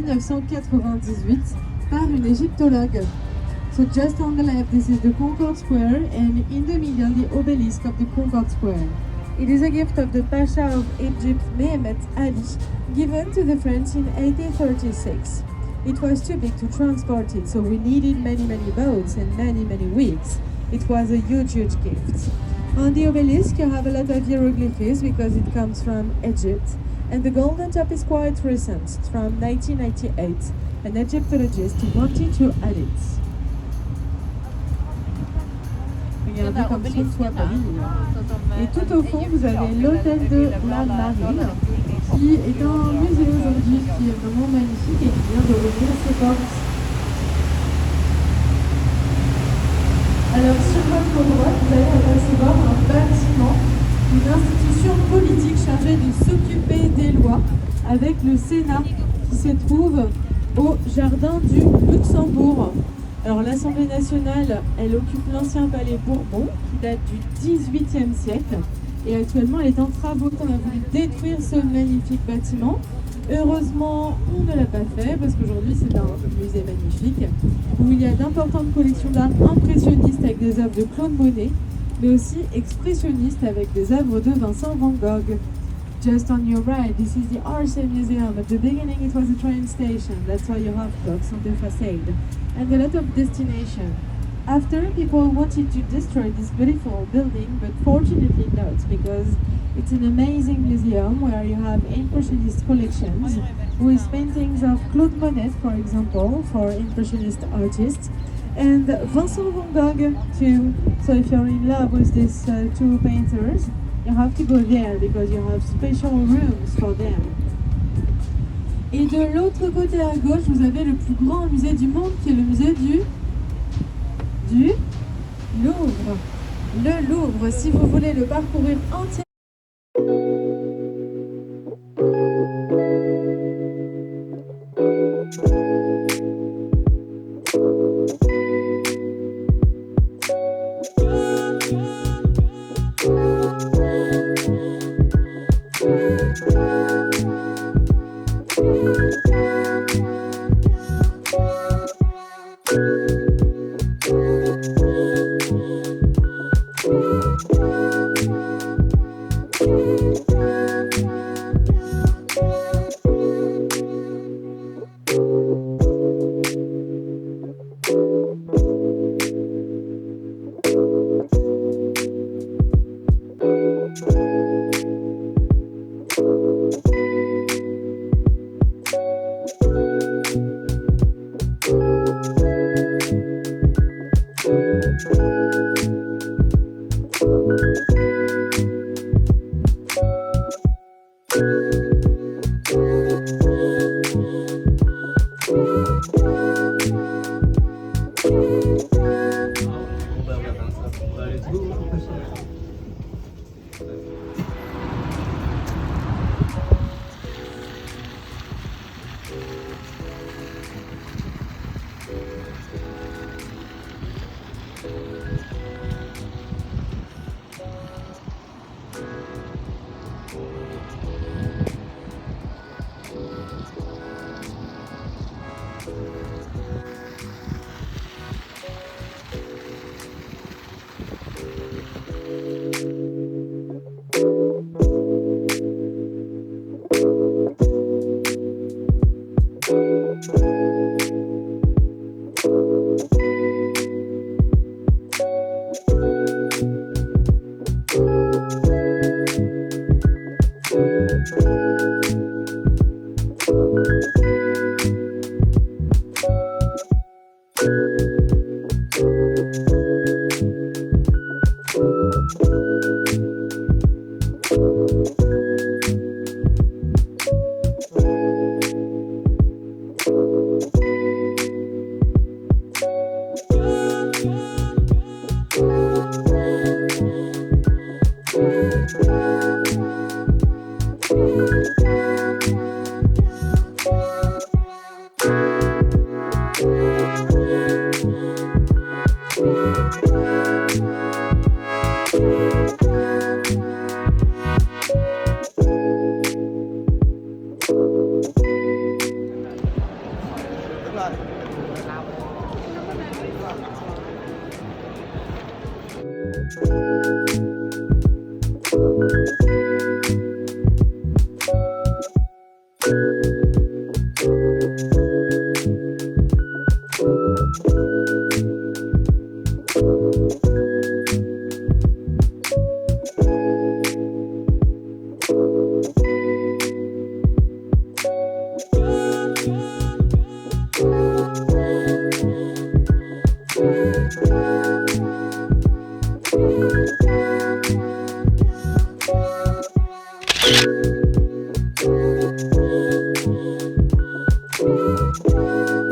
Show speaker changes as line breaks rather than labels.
1998 par une égyptologue. So just on the left, this is the Concorde Square, and in the middle, the obelisk of the Concorde Square. It is a gift of the Pasha of Egypt, Mehmet Ali, given to the French in 1836. It was too big to transport it, so we needed many boats and many weeks. It was a huge gift. On the obelisk, you have a lot of hieroglyphs because it comes from Egypt. And the golden top is quite recent, it's from 1998. An Egyptologist wanted to add it. Regardez comme son toit brille. Et tout au fond, vous avez l'hôtel de la Marine, qui est un musée aujourd'hui, qui est vraiment magnifique et qui vient de rouvrir ses portes. Alors sur votre droite, vous allez apercevoir un bâtiment, une institution politique chargée de s'occuper des lois, avec le Sénat qui se trouve au jardin du Luxembourg. Alors l'Assemblée nationale, elle occupe l'ancien palais Bourbon qui date du XVIIIe siècle et actuellement elle est en travaux. On a voulu détruire ce magnifique bâtiment. Heureusement, on ne l'a pas fait parce qu'aujourd'hui c'est un musée magnifique où il y a d'importantes collections d'art impressionnistes avec des œuvres de Claude Monet, mais aussi expressionnistes avec des œuvres de Vincent Van Gogh. Just on your right, this is the Orsay Museum. At the beginning it was a train station, that's why you have clocks on the facade, and a lot of destination. After, people wanted to destroy this beautiful building, but fortunately not, because it's an amazing museum where you have Impressionist collections with paintings of Claude Monet, for example, for Impressionist artists, and Vincent Van Gogh too. So if you're in love with these two painters, you have to go there because you have special rooms for them. Et de l'autre côté à gauche, vous avez le plus grand musée du monde qui est le musée du Louvre. Le Louvre, si vous voulez le parcourir entièrement. Thank you.